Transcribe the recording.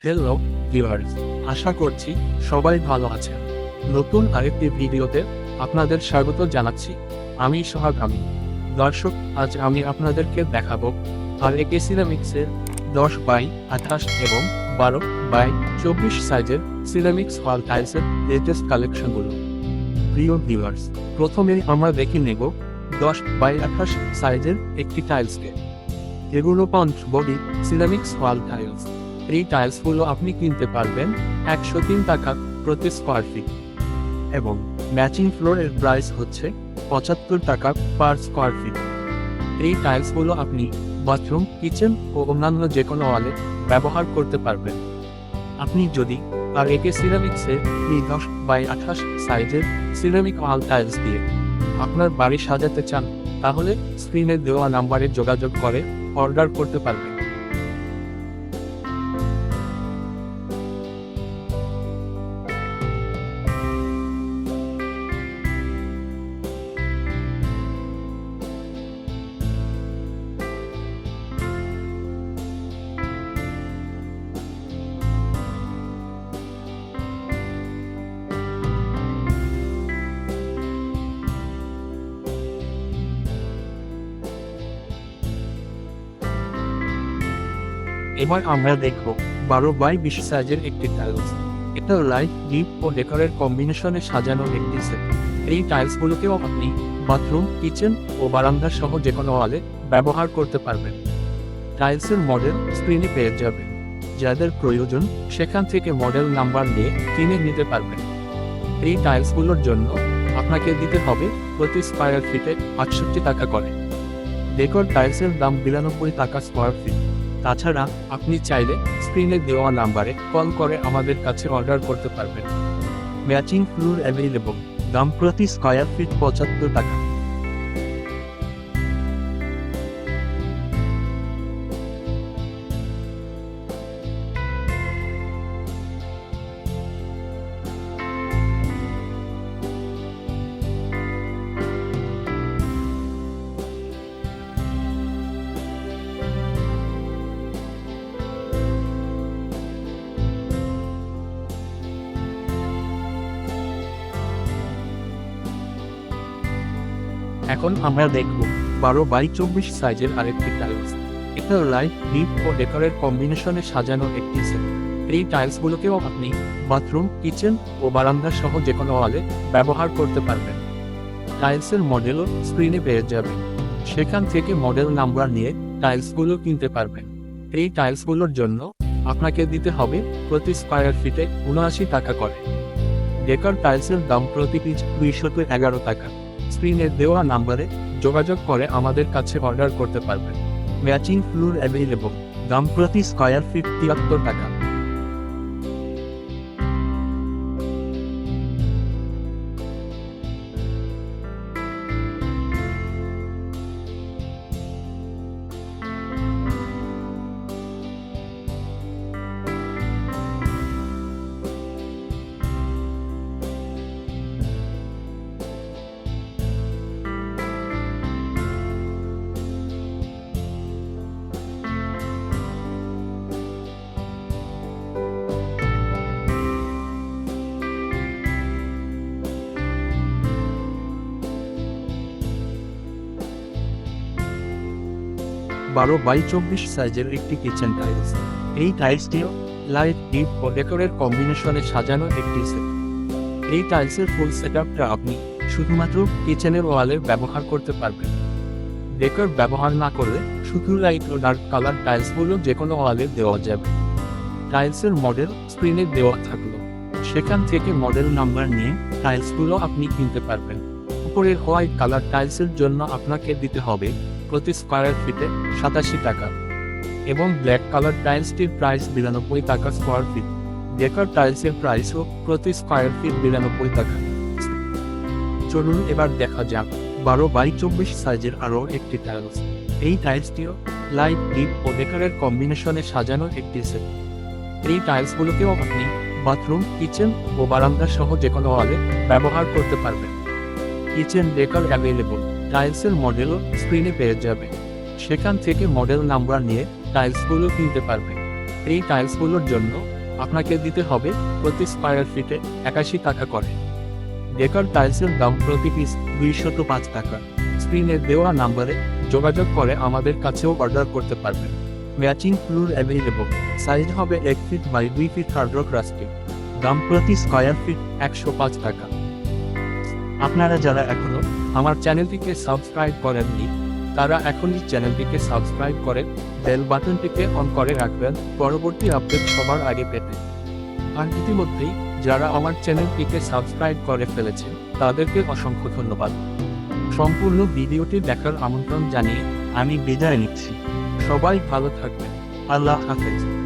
Hello viewers, আশা করছি সবাই ভালো আছেন। নতুন আরেকটি ভিডিওতে আপনাদের স্বাগত জানাচ্ছি। আমি সোহাগ আমি। দর্শক, আজ আমি আপনাদেরকে দেখাবো আর একে সিরামিক্সের 10x28 এবং 12x24 সাইজের সিরামিক্স ওয়াল টাইলসের লেটেস্ট কালেকশনগুলো। প্রিয় ভিউয়ার্স, প্রথমে আমরা দেখে নেব 10x28 সাইজের একটি টাইলসকে। এগুলো punch body ceramics wall tiles. এই টাইলসগুলো আপনি কিনতে পারবেন 103 টাকা প্রতি স্কোয়ার ফিট এবং ম্যাচিং ফ্লোরের প্রাইস হচ্ছে 75 টাকা পার স্কোয়ার ফিট। এই টাইলসগুলো আপনি বাথরুম, কিচেন ও অন্যান্য যে কোনো ওয়ালে ব্যবহার করতে পারবেন। আপনি যদি আর একে সিরামিক্সের এই 10x28 সাইজের সিরামিক ওয়াল টাইলস দিয়ে আপনার বাড়ি সাজাতে চান, তাহলে স্ক্রিনে দেওয়া নাম্বারে যোগাযোগ করে অর্ডার করতে পারবেন। এবার আমরা দেখব 12x20 সাইজের একটি টাইলস। এটা লাইট, ডিপ ও ডেকোরের কম্বিনেশনে সাজানো একটি সেট। এই টাইলসগুলোকেও আপনি বাথরুম, কিচেন ও বারান্দা সহ যে কোনো ওয়ালে ব্যবহার করতে পারবেন। টাইলসের মডেল স্ক্রিনে পেয়ে যাবেন। যাদের প্রয়োজন সেখান থেকে মডেল নাম্বার নিয়ে কিনে নিতে পারবেন। এই টাইলসগুলোর জন্য আপনাকে দিতে হবে প্রতি স্কোয়ার ফিটে 68 টাকা করে। ডেকোর টাইলসের দাম 92 টাকা স্কোয়ার ফিট। তাছাড়া আপনি চাইলে স্ক্রিনে দেওয়া নাম্বারে কল করে আমাদের কাছে অর্ডার করতে পারবেন। ম্যাচিং ফ্লোর অ্যাভেলেবল, দাম প্রতি স্কয়ার ফিট 75 টাকা। এখন আমরা দেখব 12x24 সাইজের আরেকটি টাইলস। এটা লাইট, ডিপ ও ডেকোরের কম্বিনেশনে সাজানো একটি সেট। এই টাইলসগুলোকেও আপনি বাথরুম, কিচেন ও বারান্দা সহ যে কোনো ওয়ালে ব্যবহার করতে পারবেন। টাইলসের মডেলও স্ক্রিনে পেয়ে যাবেন। সেখান থেকে মডেল নাম্বার নিয়ে টাইলসগুলো কিনতে পারবেন। এই টাইলসগুলোর জন্য আপনাকে দিতে হবে প্রতি স্কোয়ার ফিটে 79 টাকা করে। ডেকর টাইলসের দাম প্রতি পিস 211 টাকা। স্ক্রিনে দেওয়া নাম্বারে যোগাযোগ করে আমাদের কাছে অর্ডার করতে পারবেন। ম্যাচিং ফ্লোর অ্যাভেলেবল, দাম প্রতি স্কয়ার ফিট 73 টাকা। বারো বাই 24 সাইজের একটি কিচেন টাইলস। এই টাইলসটিও লাইট, ডিপ ও ডেকোরের কম্বিনেশনে সাজানো একটি সেট। এই টাইলসের ফুল সেটআপটা আপনি শুধুমাত্র কিচেনের ওয়ালে ব্যবহার করতে পারবেন। ডেকোর ব্যবহার না করলে শুধু লাইট ও ডার্ক কালার টাইলসগুলো যে কোনো ওয়ালে দেওয়া যাবে। টাইলসের মডেল স্ক্রিনে দেওয়া থাকলো, সেখান থেকে মডেল নাম্বার নিয়ে টাইলসগুলো আপনি কিনতে পারবেন। উপরের হোয়াইট কালার টাইলসের জন্য আপনাকে দিতে হবে প্রতি স্কোয়ার ফিটে 87 টাকা এবং ব্ল্যাক কালার টাইলসটির প্রাইস 92 টাকা স্কোয়ার ফিট। ডেকর টাইলসের প্রাইসও প্রতি স্কোয়ার ফিট 92 টাকা। চলুন এবার দেখা যাক 12x24 সাইজের আরও একটি টাইলস। এই টাইলসটিও লাইট, ডিপ ও ডেকোরের কম্বিনেশনে সাজানো একটি সেট। এই টাইলসগুলোকেও আপনি বাথরুম, কিচেন ও বারান্দা সহ যে কোনো ওয়ালে ব্যবহার করতে পারবেন। কিচেন ডেকর অ্যাভেলেবল, টাইলসের মডেলও স্ক্রিনে পেয়ে যাবে। সেখান থেকে মডেল নাম্বার নিয়ে টাইলসগুলো কিনতে পারবেন। এই টাইলসগুলোর জন্য আপনাকে দিতে হবে প্রতি স্কয়ার ফিটে 81 টাকা করে। ডেকার টাইলসের দাম প্রতি পিস 205 টাকা। স্ক্রিনে দেওয়া নাম্বারে যোগাযোগ করে আমাদের কাছেও অর্ডার করতে পারবেন। Matching floor available. সাইজ হবে 1 feet by 2 feet hard rock rustic. দাম প্রতি স্কয়ার ফিট 105 টাকা। আপনারা যারা এখনো আমার চ্যানেলটিকে সাবস্ক্রাইব করেননি তারা এখনই চ্যানেলটিকে সাবস্ক্রাইব করে বেল বাটনটিকে অন করে রাখবেন পরবর্তী আপডেট সবার আগে পেতে। আর ইতিমধ্যেই যারা আমার চ্যানেলটিকে সাবস্ক্রাইব করে ফেলেছেন তাদেরকে অসংখ্য ধন্যবাদ। সম্পূর্ণ ভিডিওটি দেখার আমন্ত্রণ জানিয়ে আমি বিদায় নিচ্ছি। সবাই ভালো থাকবেন। আল্লাহ হাফেজ।